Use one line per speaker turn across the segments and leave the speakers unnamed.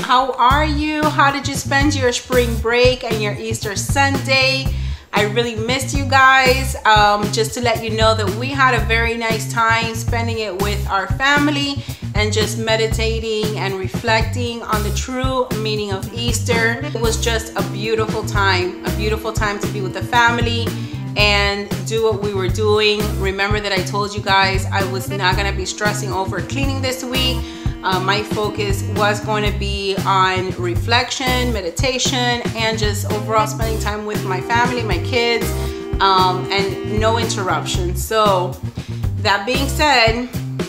How are you? How did you spend your spring break and your Easter Sunday? I really missed you guys. Just to let you know that we had a very nice time spending it with our family and just meditating and reflecting on the true meaning of Easter. It was just a beautiful time to be with the family and do what we were doing. Remember that I told you guys I was not gonna be stressing over cleaning this week. My focus was going to be on reflection, meditation, and just overall spending time with my family, my kids, and no interruptions. So that being said,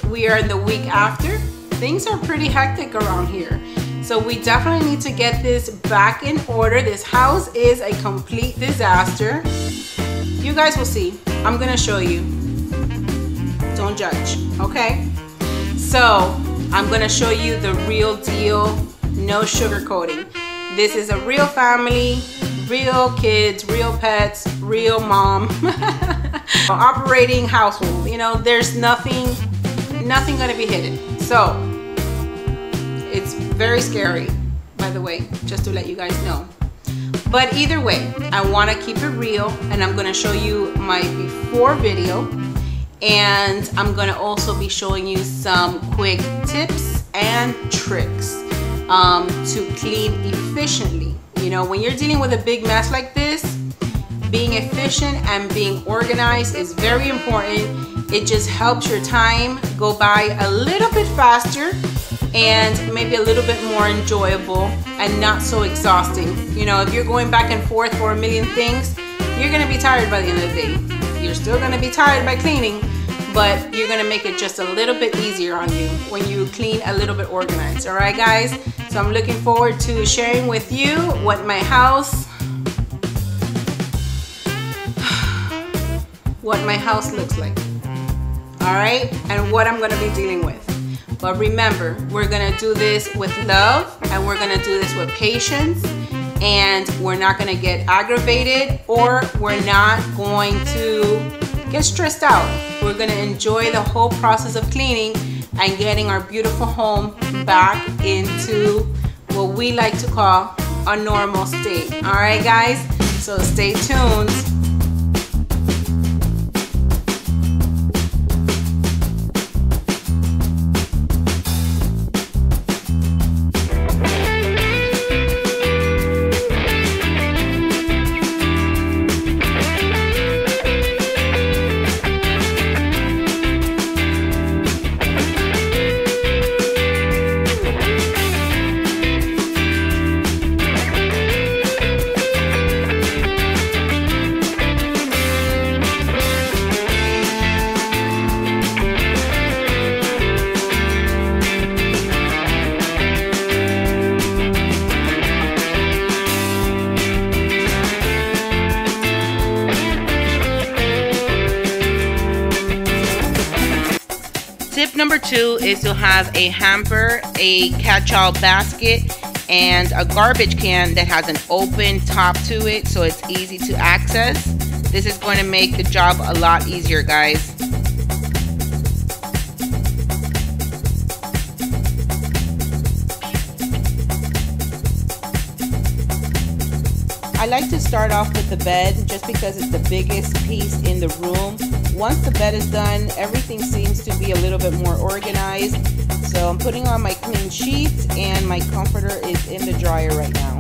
we are in the week after. Things are pretty hectic around here. So we definitely need to get this back in order. This house is a complete disaster. You guys will see. I'm gonna show you. Don't judge, okay? So I'm gonna show you the real deal, no sugarcoating. This is a real family, real kids, real pets, real mom, operating household. You know, there's nothing gonna be hidden. So it's very scary, by the way, just to let you guys know. But either way, I wanna keep it real, and I'm gonna show you my before video. And I'm gonna also be showing you some quick tips and tricks to clean efficiently. You know, when you're dealing with a big mess like this, being efficient and being organized is very important. It just helps your time go by a little bit faster and maybe a little bit more enjoyable and not so exhausting. You know, if you're going back and forth for a million things, you're gonna be tired by the end of the day. You're still gonna be tired by cleaning, but you're gonna make it just a little bit easier on you when you clean a little bit organized. All right, guys? So I'm looking forward to sharing with you what my house looks like. All right, and what I'm gonna be dealing with. But remember, we're gonna do this with love, and we're gonna do this with patience, and we're not gonna get aggravated, or we're not going to get stressed out. We're gonna enjoy the whole process of cleaning and getting our beautiful home back into what we like to call a normal state. All right, guys? So stay tuned. Tip number 2 is to have a hamper, a catch-all basket, and a garbage can that has an open top to it so it's easy to access. This is going to make the job a lot easier, guys. I like to start off with the bed just because it's the biggest piece in the room. Once the bed is done, everything seems to be a little bit more organized. So I'm putting on my clean sheets, and my comforter is in the dryer right now.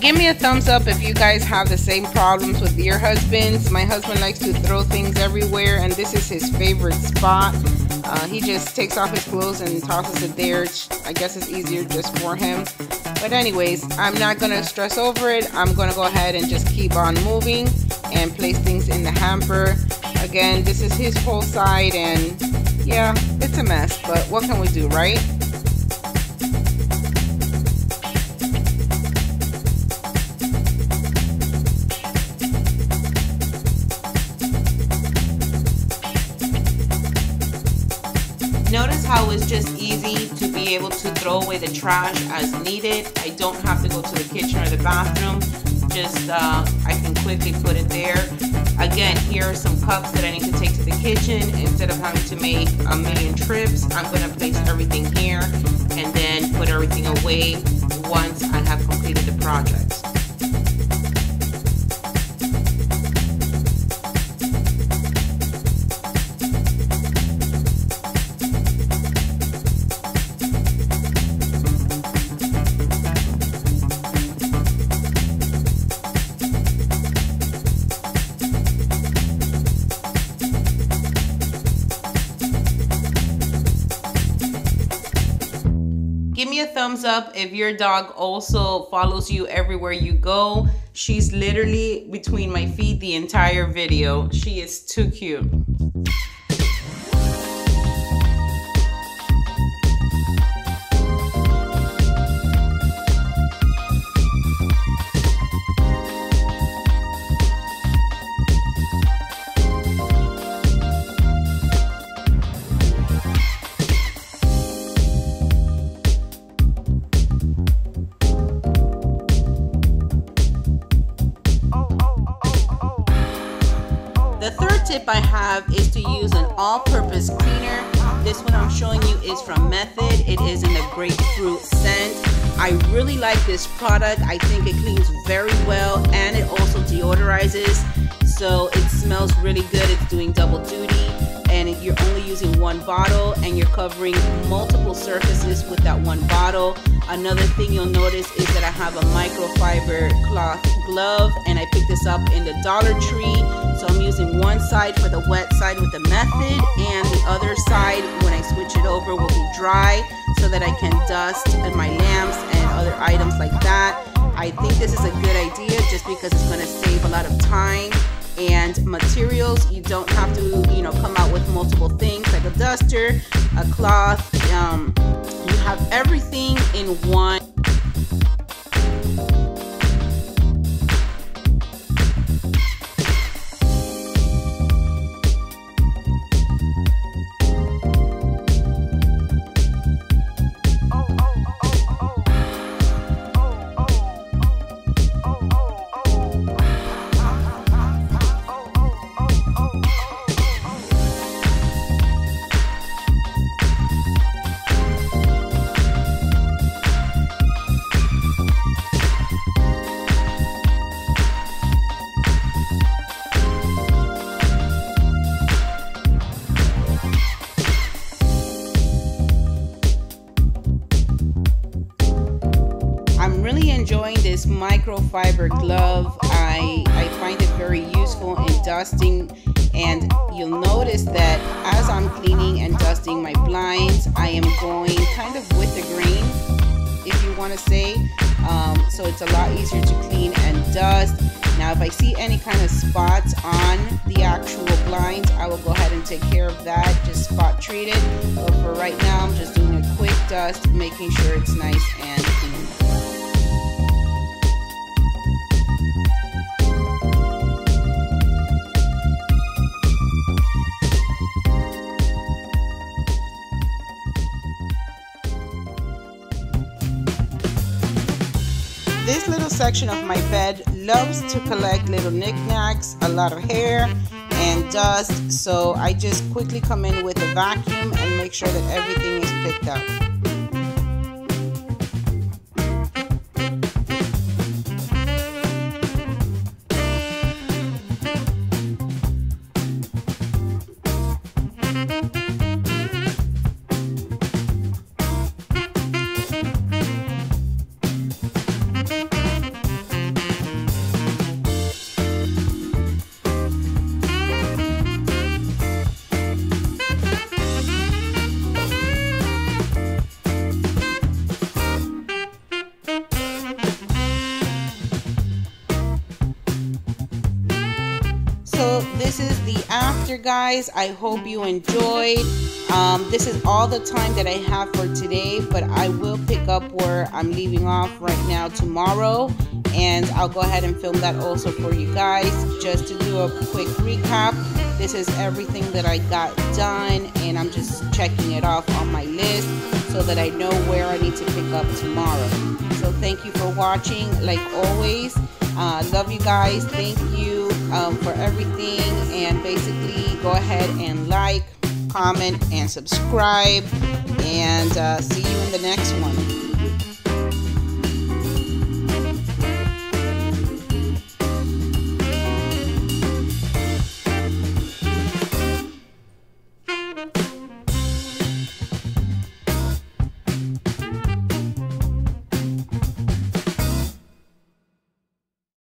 Give me a thumbs up if you guys have the same problems with your husbands. My husband likes to throw things everywhere, and this is his favorite spot. He just takes off his clothes and tosses it there. I guess it's easier just for him. But anyways, I'm not going to stress over it. I'm going to go ahead and just keep on moving and place things in the hamper. Again, this is his whole side, and yeah, it's a mess, but what can we do, right? Notice how it's just easy to be able to throw away the trash as needed. I don't have to go to the kitchen or the bathroom. Just I can quickly put it there. Again, here are some cups that I need to take to the kitchen. Instead of having to make a million trips, I'm going to place everything here and then put everything away once I have completed the project. Give me a thumbs up if your dog also follows you everywhere you go. She's literally between my feet the entire video. She is too cute. The third tip I have is to use an all-purpose cleaner. This one I'm showing you is from Method. It is in the grapefruit scent. I really like this product. I think it cleans very well and it also deodorizes. So it smells really good. It's doing double duty and you're only using one bottle and you're covering multiple surfaces with that one bottle. Another thing you'll notice is that I have a microfiber cloth glove and I picked this up in the Dollar Tree. So I'm using one side for the wet side with the Method and the other side when I switch it over will be dry so that I can dust my lamps and other items like that. I think this is a good idea just because it's going to save a lot of time and materials. You don't have to, come out with multiple things like a duster, a cloth. You have everything in one. Enjoying this microfiber glove. I find it very useful in dusting, and you'll notice that as I'm cleaning and dusting my blinds, I am going kind of with the grain, if you want to say, so it's a lot easier to clean and dust. Now if I see any kind of spots on the actual blinds, I will go ahead and take care of that, just spot treat it. But for right now, I'm just doing a quick dust, making sure it's nice and clean. This little section of my bed loves to collect little knickknacks, a lot of hair and dust, so I just quickly come in with a vacuum and make sure that everything is picked up. So this is the after, guys. I hope you enjoyed. This is all the time that I have for today, but I will pick up where I'm leaving off right now tomorrow, and I'll go ahead and film that also for you guys. Just to do a quick recap, This is everything that I got done, and I'm just checking it off on my list so that I know where I need to pick up tomorrow. So thank you for watching. Like always, love you guys. Thank you for everything, and basically go ahead and like, comment, and subscribe, and see you in the next one.